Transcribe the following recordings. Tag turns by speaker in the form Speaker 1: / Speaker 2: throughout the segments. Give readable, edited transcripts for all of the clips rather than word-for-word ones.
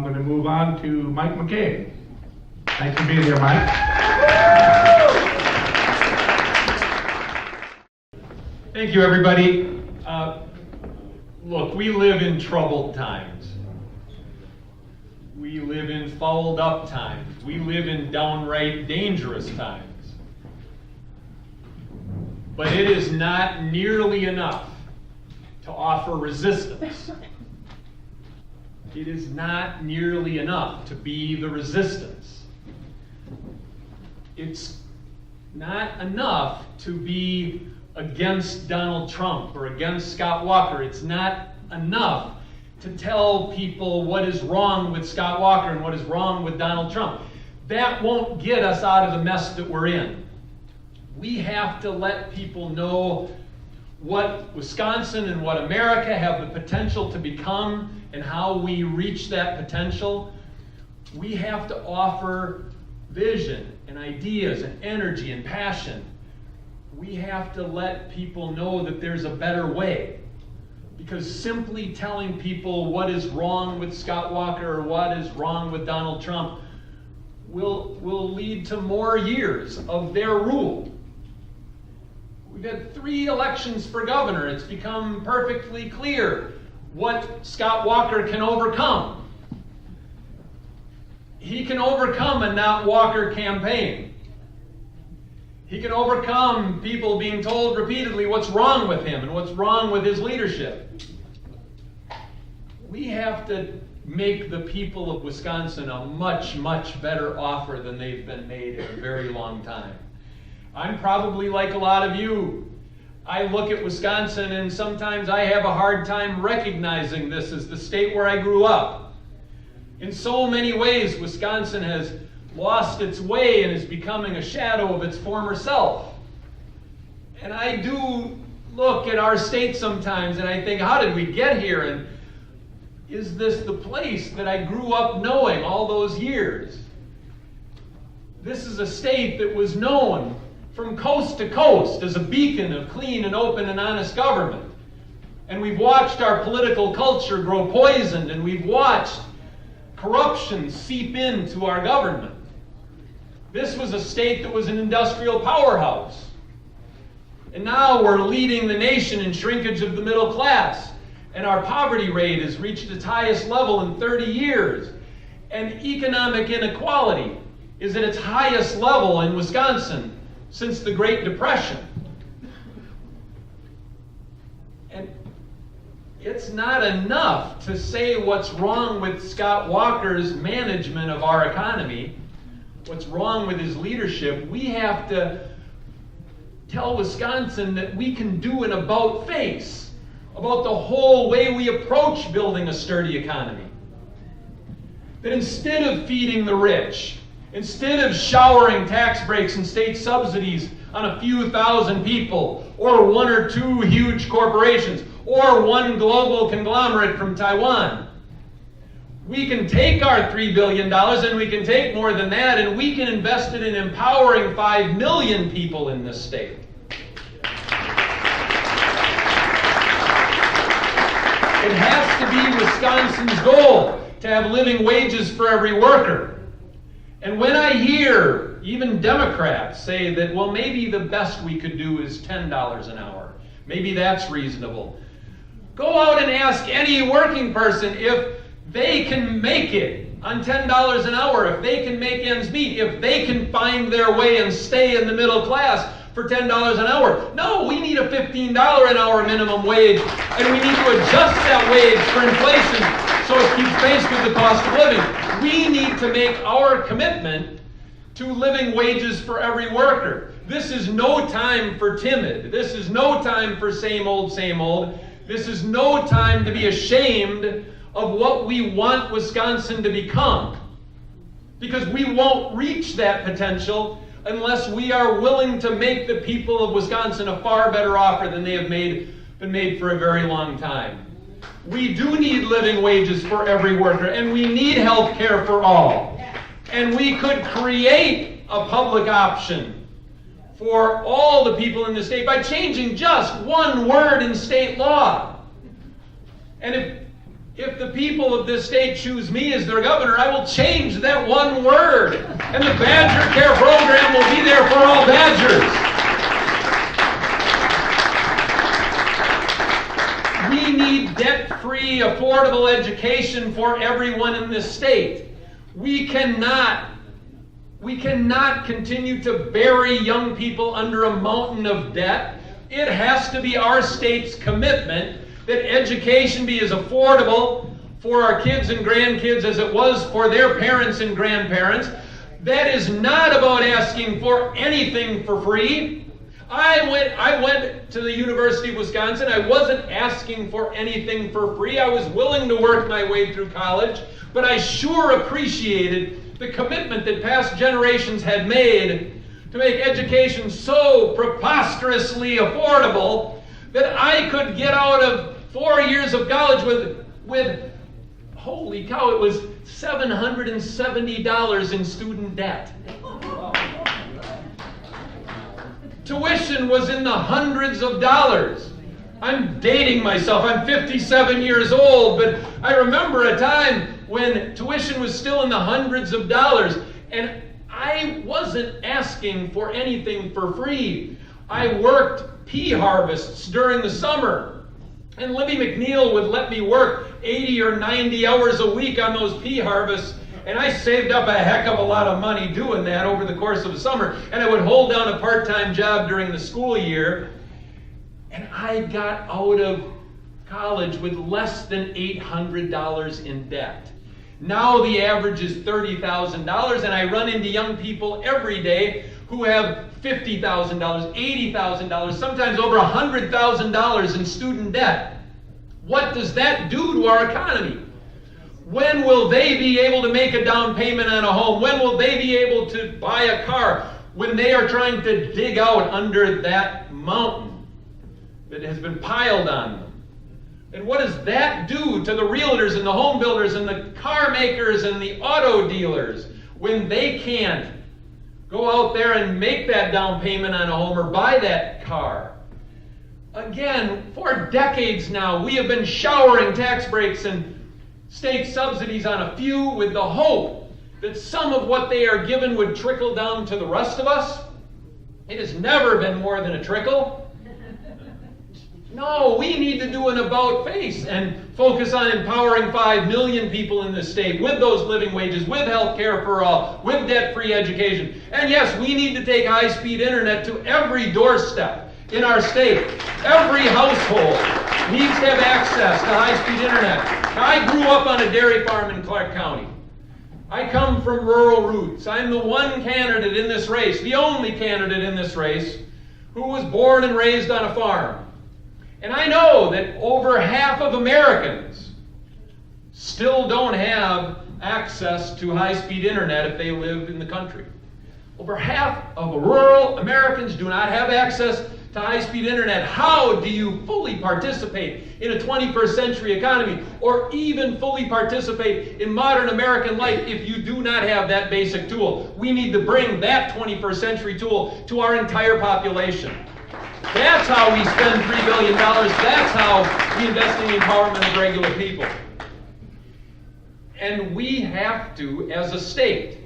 Speaker 1: I'm going to move on to Mike McCabe. Thanks for being here, Mike.
Speaker 2: Thank you, everybody. Look, we live in troubled times. We live in fouled up times. We live in downright dangerous times. But it is not nearly enough to offer resistance. It is not nearly enough to be the resistance. It's not enough to be against Donald Trump or against Scott Walker. It's not enough to tell people what is wrong with Scott Walker and what is wrong with Donald Trump. That won't get us out of the mess that we're in. We have to let people know what Wisconsin and what America have the potential to become and how we reach that potential. We have to offer vision and ideas and energy and passion. We have to let people know that there's a better way. Because simply telling people what is wrong with Scott Walker or what is wrong with Donald Trump will lead to more years of their rule. We've had 3 elections for governor. It's become perfectly clear what Scott Walker can overcome. He can overcome a not Walker campaign. He can overcome people being told repeatedly what's wrong with him and what's wrong with his leadership. We have to make the people of Wisconsin a much, much better offer than they've been made in a very long time. I'm probably like a lot of you. I look at Wisconsin and sometimes I have a hard time recognizing this as the state where I grew up. In so many ways, Wisconsin has lost its way and is becoming a shadow of its former self. And I do look at our state sometimes and I think, how did we get here? And is this the place that I grew up knowing all those years? This is a state that was known from coast to coast as a beacon of clean and open and honest government. And we've watched our political culture grow poisoned, and we've watched corruption seep into our government. This was a state that was an industrial powerhouse. And now we're leading the nation in shrinkage of the middle class. And our poverty rate has reached its highest level in 30 years. And economic inequality is at its highest level in Wisconsin since the Great Depression. And it's not enough to say what's wrong with Scott Walker's management of our economy, what's wrong with his leadership. We have to tell Wisconsin that we can do an about-face about the whole way we approach building a sturdy economy. That instead of feeding the rich, instead of showering tax breaks and state subsidies on a few thousand people, or 1 or 2 huge corporations, or one global conglomerate from Taiwan, we can take our $3 billion and we can take more than that and we can invest it in empowering 5 million people in this state. It has to be Wisconsin's goal to have living wages for every worker. And when I hear even Democrats say that, well, maybe the best we could do is $10 an hour, maybe that's reasonable. Go out and ask any working person if they can make it on $10 an hour, if they can make ends meet, if they can find their way and stay in the middle class for $10 an hour. No, we need a $15 an hour minimum wage, and we need to adjust that wage for inflation so it keeps pace with the cost of living. We need to make our commitment to living wages for every worker. This is no time for timid. This is no time for same old, same old. This is no time to be ashamed of what we want Wisconsin to become. Because we won't reach that potential unless we are willing to make the people of Wisconsin a far better offer than they have been made for a very long time. We do need living wages for every worker, and we need health care for all. And we could create a public option for all the people in the state by changing just one word in state law. And if If the people of this state choose me as their governor, I will change that one word. And the Badger Care program will be there for all Badgers. We need debt-free, affordable education for everyone in this state. We cannot continue to bury young people under a mountain of debt. It has to be our state's commitment that education be as affordable for our kids and grandkids as it was for their parents and grandparents. That is not about asking for anything for free. I went to the University of Wisconsin. I wasn't asking for anything for free. I was willing to work my way through college, but I sure appreciated the commitment that past generations had made to make education so preposterously affordable that I could get out of 4 years of college with holy cow, it was $770 in student debt. Tuition was in the hundreds of dollars. I'm dating myself. I'm 57 years old, but I remember a time when tuition was still in the hundreds of dollars, and I wasn't asking for anything for free. I worked pea harvests during the summer. And Libby McNeil would let me work 80 or 90 hours a week on those pea harvests. And I saved up a heck of a lot of money doing that over the course of the summer. And I would hold down a part-time job during the school year. And I got out of college with less than $800 in debt. Now the average is $30,000, and I run into young people every day who have $50,000, $80,000, sometimes over $100,000 in student debt. What does that do to our economy? When will they be able to make a down payment on a home? When will they be able to buy a car? When they are trying to dig out under that mountain that has been piled on them. And what does that do to the realtors and the home builders and the car makers and the auto dealers when they can't go out there and make that down payment on a home or buy that car? Again, for decades now, we have been showering tax breaks and state subsidies on a few with the hope that some of what they are given would trickle down to the rest of us. It has never been more than a trickle. No, we need to do an about face and focus on empowering 5 million people in this state with those living wages, with health care for all, with debt-free education. And yes, we need to take high-speed internet to every doorstep in our state. Every household needs to have access to high-speed internet. Now, I grew up on a dairy farm in Clark County. I come from rural roots. I'm the one candidate in this race, the only candidate in this race, who was born and raised on a farm. And I know that over half of Americans still don't have access to high-speed internet if they live in the country. Over half of rural Americans do not have access to high-speed internet. How do you fully participate in a 21st century economy, or even fully participate in modern American life if you do not have that basic tool? We need to bring that 21st century tool to our entire population. That's how we spend $3 billion. That's how we invest in the empowerment of regular people. And we have to, as a state,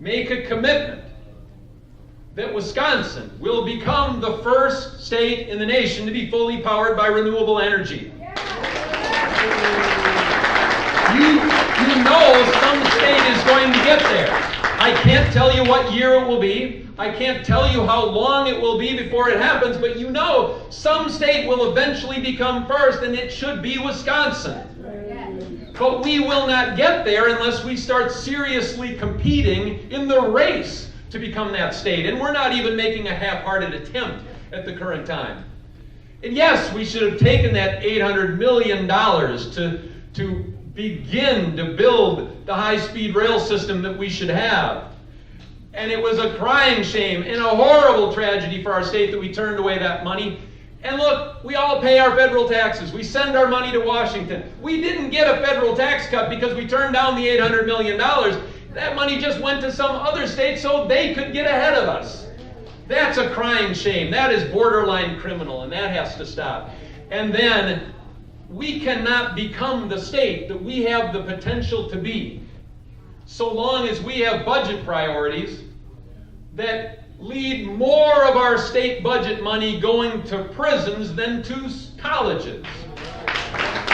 Speaker 2: make a commitment that Wisconsin will become the first state in the nation to be fully powered by renewable energy. You know some state is going to get there. I can't tell you what year it will be. I can't tell you how long it will be before it happens, but you know some state will eventually become first, and it should be Wisconsin. But we will not get there unless we start seriously competing in the race to become that state. And we're not even making a half-hearted attempt at the current time. And yes, we should have taken that $800 million to begin to build the high-speed rail system that we should have. And it was a crying shame and a horrible tragedy for our state that we turned away that money. And look, we all pay our federal taxes. We send our money to Washington. We didn't get a federal tax cut because we turned down the $800 million. That money just went to some other state so they could get ahead of us. That's a crying shame. That is borderline criminal, and that has to stop. And then we cannot become the state that we have the potential to be so long as we have budget priorities that lead more of our state budget money going to prisons than to colleges.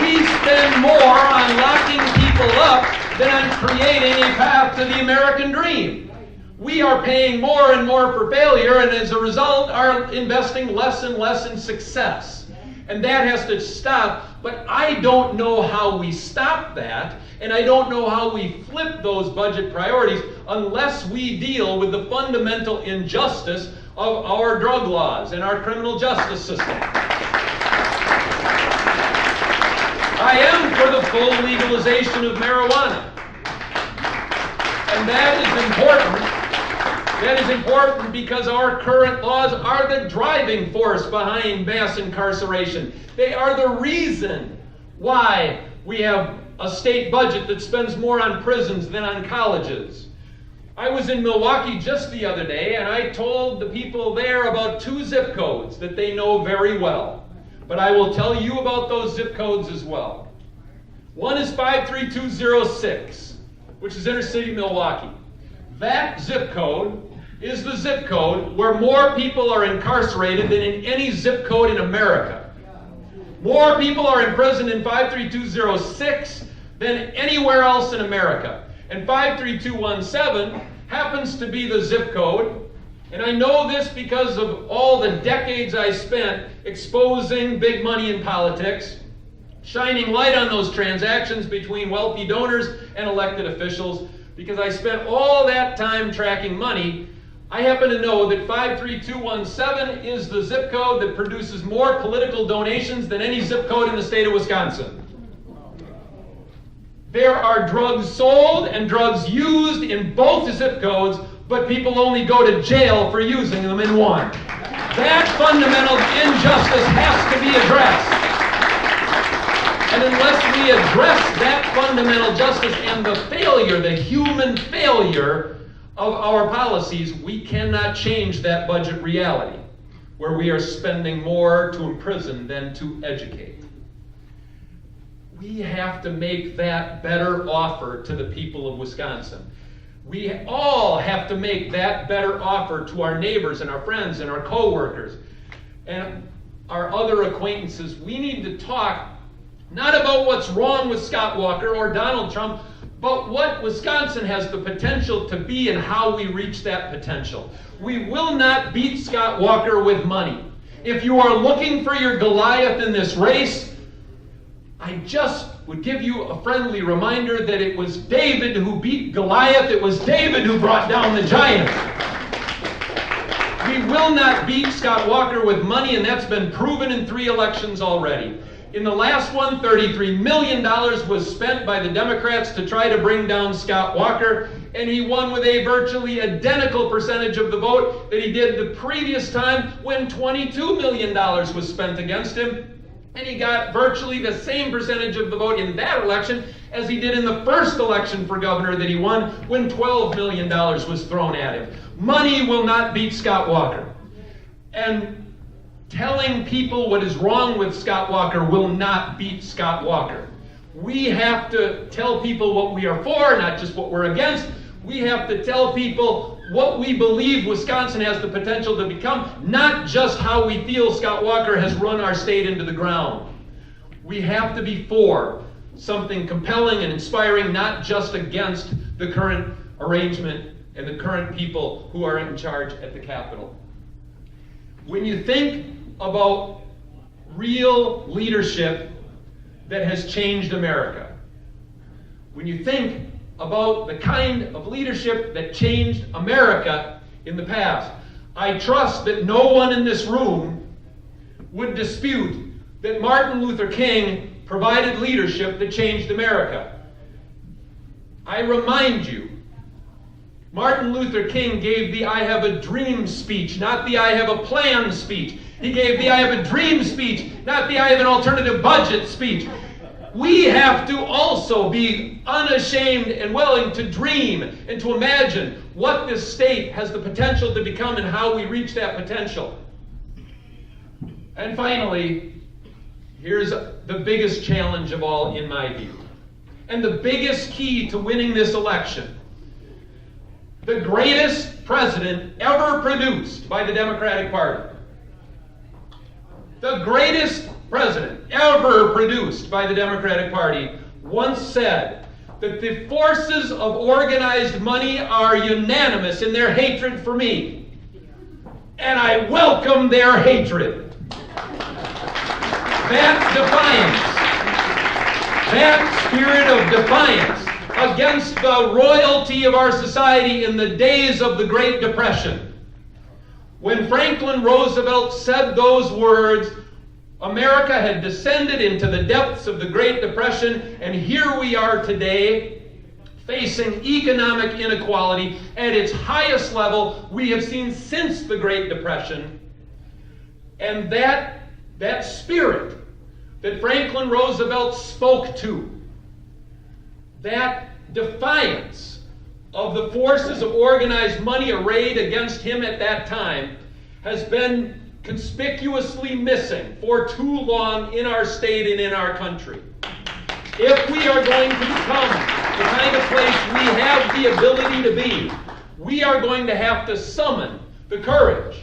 Speaker 2: We spend more on locking people up than on creating a path to the American dream. We are paying more and more for failure, and as a result are investing less and less in success. And that has to stop, but I don't know how we stop that, and I don't know how we flip those budget priorities unless we deal with the fundamental injustice of our drug laws and our criminal justice system. I am for the full legalization of marijuana. And that is important. That is important because our current laws are the driving force behind mass incarceration. They are the reason why we have a state budget that spends more on prisons than on colleges. I was in Milwaukee just the other day, and I told the people there about 2 zip codes that they know very well. But I will tell you about those zip codes as well. One is 53206, which is inner city Milwaukee. That zip code is the zip code where more people are incarcerated than in any zip code in America. More people are in prison in 53206 than anywhere else in America. And 53217 happens to be the zip code, and I know this because of all the decades I spent exposing big money in politics, shining light on those transactions between wealthy donors and elected officials. Because I spent all that time tracking money, I happen to know that 53217 is the zip code that produces more political donations than any zip code in the state of Wisconsin. There are drugs sold and drugs used in both zip codes, but people only go to jail for using them in one. That fundamental injustice has to be addressed. And unless we address that fundamental justice and the failure, the human failure of our policies, we cannot change that budget reality where we are spending more to imprison than to educate. We have to make that better offer to the people of Wisconsin. We all have to make that better offer to our neighbors and our friends and our co-workers and our other acquaintances. We need to talk not about what's wrong with Scott Walker or Donald Trump, but what Wisconsin has the potential to be and how we reach that potential. We will not beat Scott Walker with money. If you are looking for your Goliath in this race, I just would give you a friendly reminder that it was David who beat Goliath. It was David who brought down the giant. We will not beat Scott Walker with money, and that's been proven in 3 elections already. In the last one, $33 million was spent by the Democrats to try to bring down Scott Walker, and he won with a virtually identical percentage of the vote that he did the previous time when $22 million was spent against him. And he got virtually the same percentage of the vote in that election as he did in the first election for governor that he won when $12 million was thrown at him. Money will not beat Scott Walker. And telling people what is wrong with Scott Walker will not beat Scott Walker. We have to tell people what we are for, not just what we're against. We have to tell people what we believe Wisconsin has the potential to become, not just how we feel Scott Walker has run our state into the ground. We have to be for something compelling and inspiring, not just against the current arrangement and the current people who are in charge at the Capitol. When you think about real leadership that has changed America, when you think about the kind of leadership that changed America in the past, I trust that no one in this room would dispute that Martin Luther King provided leadership that changed America. I remind you, Martin Luther King gave the I have a dream speech, not the I have a plan speech. He gave the I have a dream speech, not the I have an alternative budget speech. We have to also be unashamed and willing to dream and to imagine what this state has the potential to become and how we reach that potential. And finally, here's the biggest challenge of all in my view, and the biggest key to winning this election. The greatest president ever produced by the Democratic Party. The greatest president ever produced by the Democratic Party once said that the forces of organized money are unanimous in their hatred for me, and I welcome their hatred. That defiance, that spirit of defiance against the royalty of our society in the days of the Great Depression. When Franklin Roosevelt said those words, America had descended into the depths of the Great Depression, and here we are today facing economic inequality at its highest level we have seen since the Great Depression. And that spirit that Franklin Roosevelt spoke to, that defiance of the forces of organized money arrayed against him at that time, has been conspicuously missing for too long in our state and in our country. If we are going to become the kind of place we have the ability to be, we are going to have to summon the courage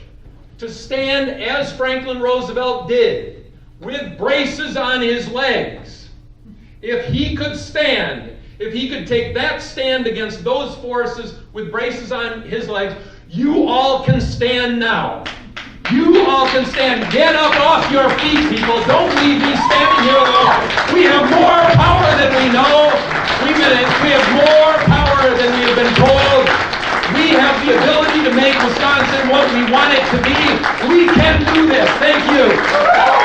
Speaker 2: to stand as Franklin Roosevelt did, with braces on his legs. If he could stand, if he could take that stand against those forces with braces on his legs, you all can stand now. You all can stand. Get up off your feet, people. Don't leave me standing here alone. We have more power than we know. We have more power than we have been told. We have the ability to make Wisconsin what we want it to be. We can do this. Thank you.